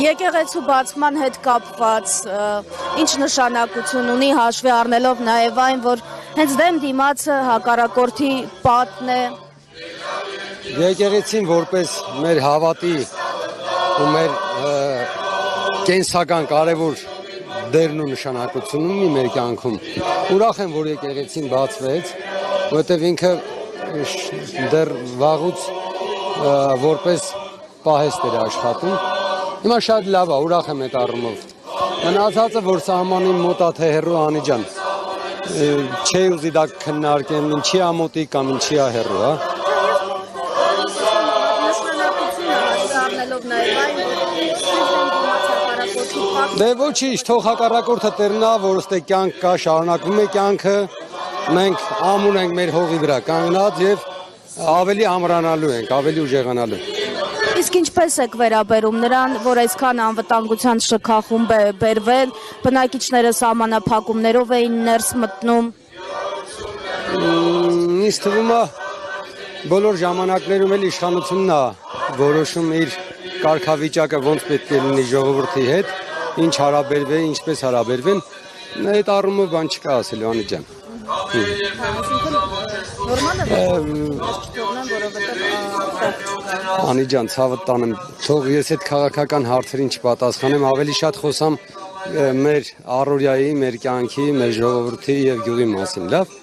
Եկեղեցու բացման հետ կապված ինչ նշանակություն ունի հաշվի առնելով նաև այն, որ հենց դեմ դիմացը հակառակորդի պատն է։ Եկեղեցին որպես մեր հավատի ու մեր կենսական կարևոր դերն ու նշանակություն ունի մեր կյանքում։ Ուրախ եմ, որ եկեղեցին բացվեց, որովհետև ինքը դեռ վաղուց որպես պահեստ էր աշխատում։ Հիմա շատ լավ է, ուրախ եմ այդ առումով։ Մնացածը, որ սահմանին մոտ է թե հեռու Անիջան, չի ուզի դա քննարկեմ, ինչի է մոտիկ կամ ինչի է հեռու, հա։ Դե ոչինչ, թող հակառակորդը տերնա, որ ըստե կյանք կա, շարունակվում է կյանքը, մենք ամուն ենք մեր հողի վրա կանգնած եւ ավելի ամրանալու ենք, ավելի ուժեղանալու։ Իսկ ինչպես եք վերաբերում նրան, որ այսքան անվտանգության շքախումբ է բերվել, բնակիչները սահմանափակումներով էին ներս մտնում։ Ինձ թվում է բոլոր ժամանակներում էլ իշխանությունն է որոշում իր կարգավիճակը ոնց պետք է լինի ժողովրդի հետ, ինչ հարաբերվեն, ինչպես հարաբերվեն, այդ առումով բան չկա ասելու Անիջան։ Անիջան, ցավը տանեմ, թող ես այդ քաղաքական հարցերին չպատասխանեմ, ավելի շատ խոսամ մեր առօրյայի, մեր կյանքի, մեր ժողովրդի եւ գյուղի մասին, լավ։